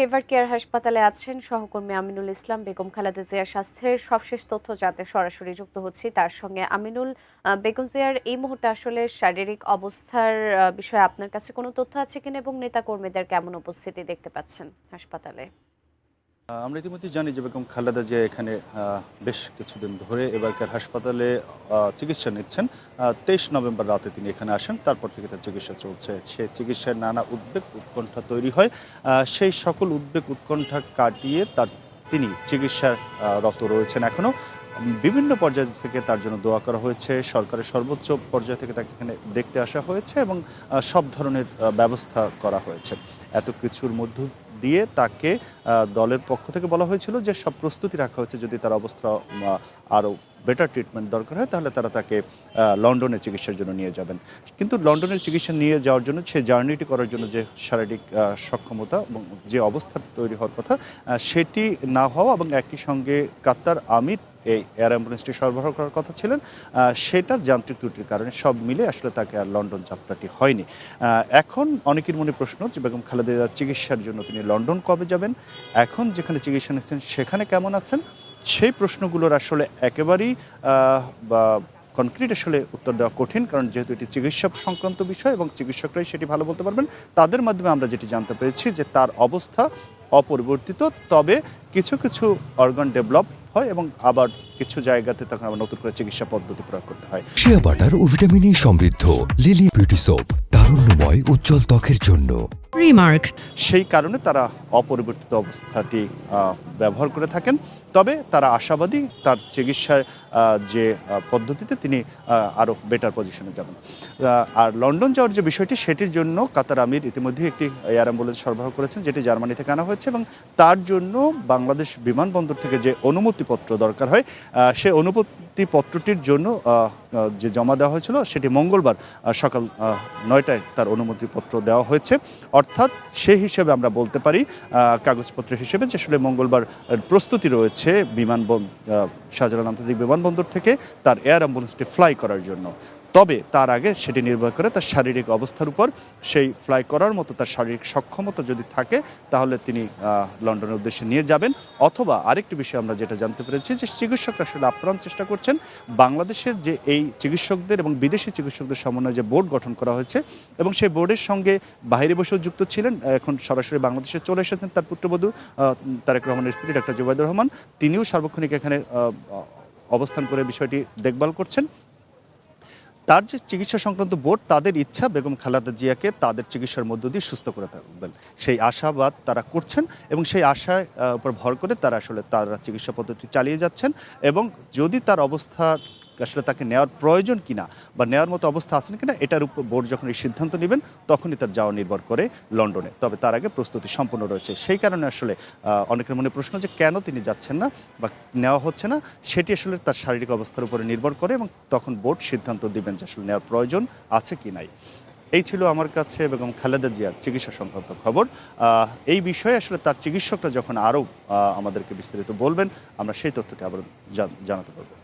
Ever care হাসপাতালে আছেন সহকর্মী আমিনুল ইসলাম। বেগম খালেদা জিয়ার স্বাস্থ্যের সবশেষ তথ্য জানতে সরাসরি যুক্ত হচ্ছি তার সঙ্গে। আমিনুল, বেগম জিয়ার এই মুহূর্তে আসলে শারীরিক অবস্থার বিষয়ে আপনার কাছে কোনো তথ্য আছে কিনা এবং নেতাকর্মীদের কেমন উপস্থিতি দেখতে পাচ্ছেন হাসপাতালে? আমরা ইতিমধ্যে জানি যে বেগম খালেদা জিয়া এখানে বেশ কিছুদিন ধরে এবারকার হাসপাতালে চিকিৎসা নিচ্ছেন। ২৩ নভেম্বর রাতে তিনি এখানে আসেন, তারপর থেকে তার চিকিৎসা চলছে। সেই চিকিৎসায় নানা উদ্বেগ উৎকণ্ঠা তৈরি হয়। সেই সকল উদ্বেগ উৎকণ্ঠা কাটিয়ে তিনি চিকিৎসার রত রয়েছেন এখনও। বিভিন্ন পর্যায় থেকে তার জন্য দোয়া করা হয়েছে, সরকারের সর্বোচ্চ পর্যায় থেকে তাকে এখানে দেখতে আসা হয়েছে এবং সব ধরনের ব্যবস্থা করা হয়েছে। এত কিছুর মধ্য দিয়ে তাকে দলের পক্ষ থেকে বলা হয়েছিল যে সব প্রস্তুতি রাখা হয়েছে, যদি তার অবস্থা আরও বেটার ট্রিটমেন্ট দরকার হয় তাহলে তারা তাকে লন্ডনে চিকিৎসার জন্য নিয়ে যাবেন। কিন্তু লন্ডনের চিকিৎসা নিয়ে যাওয়ার জন্য, সে জার্নিটি করার জন্য যে শারীরিক সক্ষমতা এবং যে অবস্থা তৈরি হওয়ার কথা সেটি না হওয়া এবং একই সঙ্গে কাতার আমির এই এয়ার অ্যাম্বুলেন্সটি সরবরাহ করার কথা ছিলেন, সেটা যান্ত্রিক ত্রুটির কারণে সব মিলে আসলে তাকে আর লন্ডন যাত্রাটি হয়নি। এখন অনেকের মনে প্রশ্ন যে বেগম খালেদা জিয়ার চিকিৎসার জন্য তিনি লন্ডন কবে যাবেন, এখন যেখানে চিকিৎসা নিচ্ছেন সেখানে কেমন আছেন, সেই প্রশ্নগুলোর আসলে একেবারেই বা কনক্রিট আসলে উত্তর দেওয়া কঠিন, কারণ যেহেতু এটি চিকিৎসা সংক্রান্ত বিষয় এবং চিকিৎসকরাই সেটি ভালো বলতে পারবেন। তাদের মাধ্যমে আমরা যেটি জানতে পেরেছি যে তার অবস্থা অপরিবর্তিত, তবে কিছু কিছু অর্গান ডেভেলপ হয় এবং আবার কিছু জায়গাতে তখন আবার নতুন করে চিকিৎসা পদ্ধতি প্রয়োগ করতে হয়। শিয়া বাটার ও ভিটামিন ই সমৃদ্ধ লিলি বিউটি সোপ, তারুণ্যময় উজ্জ্বল ত্বকের জন্য। রিমার্ক। সেই কারণে তারা অপরিবর্তিত অবস্থাটি ব্যবহার করে থাকেন। তবে তারা আশাবাদী তার চিকিৎসার যে পদ্ধতিতে তিনি আরও বেটার পজিশনে যাবেন। আর লন্ডন যাওয়ার যে বিষয়টি, সেটির জন্য কাতার আমির ইতিমধ্যে একটি এয়ার অ্যাম্বুলেন্স সরবরাহ করেছেন, যেটি জার্মানি থেকে আনা হয়েছে এবং তার জন্য বাংলাদেশ বিমানবন্দর থেকে যে অনুমতিপত্র দরকার হয়, সেই অনুমতিপত্রটির জন্য যে জমা দেওয়া হয়েছিল সেটি মঙ্গলবার সকাল ৯টায় তার অনুমতিপত্র দেওয়া হয়েছে। অর্থাৎ সেই হিসেবে আমরা বলতে পারি কাগজপত্রের হিসেবে যে আসলে মঙ্গলবার প্রস্তুতি রয়েছে শাহজালাল আন্তর্জাতিক বিমানবন্দর থেকে তার এয়ার অ্যাম্বুলেন্সটি ফ্লাই করার জন্য। তবে তার আগে সেটি নির্ভর করে তার শারীরিক অবস্থার উপর। সেই ফ্লাই করার মতো তার শারীরিক সক্ষমতা যদি থাকে তাহলে তিনি লন্ডনের উদ্দেশ্যে নিয়ে যাবেন। অথবা আরেকটি বিষয় আমরা যেটা জানতে পেরেছি যে চিকিৎসকরা আসলে আপ্রাণ চেষ্টা করছেন বাংলাদেশের যে এই চিকিৎসকদের এবং বিদেশি চিকিৎসকদের সমন্বয়ে যে বোর্ড গঠন করা হয়েছে এবং সেই বোর্ডের সঙ্গে বাইরে বসেও যুক্ত ছিলেন, এখন সরাসরি বাংলাদেশে চলে এসেছেন তার পুত্রবধূ তারেক রহমানের স্ত্রী ডাক্তার জুবাইদুর রহমান। তিনিও সার্বক্ষণিক এখানে অবস্থান করে বিষয়টি দেখভাল করছেন। তার যে চিকিৎসা সংক্রান্ত বোর্ড, তাদের ইচ্ছা বেগম খালেদা জিয়াকে তাদের চিকিৎসার মধ্য দিয়ে সুস্থ করে থাকবেন, সেই আশাবাদ তারা করছেন এবং সেই আশার উপর ভর করে তারা চিকিৎসা পদ্ধতি চালিয়ে যাচ্ছেন। এবং যদি তার অবস্থা আসলে তাকে নেওয়ার প্রয়োজন কিনা বা নেওয়ার মতো অবস্থা আছেন কিনা, এটার উপর বোর্ড যখন এই সিদ্ধান্ত নেবেন তখনই তার যাওয়া নির্ভর করে লন্ডনে। তবে তার আগে প্রস্তুতি সম্পূর্ণ রয়েছে। সেই কারণে আসলে অনেকের মনে প্রশ্ন যে কেন তিনি যাচ্ছেন না বা নেওয়া হচ্ছে না, সেটি আসলে তার শারীরিক অবস্থার উপরে নির্ভর করে এবং তখন বোর্ড সিদ্ধান্ত দিবেন যে আসলে নেওয়ার প্রয়োজন আছে কি নাই। এই ছিল আমার কাছে বেগম খালেদা জিয়ার চিকিৎসা সংক্রান্ত খবর। এই বিষয়ে আসলে তার চিকিৎসকরা যখন আরও আমাদেরকে বিস্তারিত বলবেন, আমরা সেই তথ্যটি আবার জানাতে পারবো।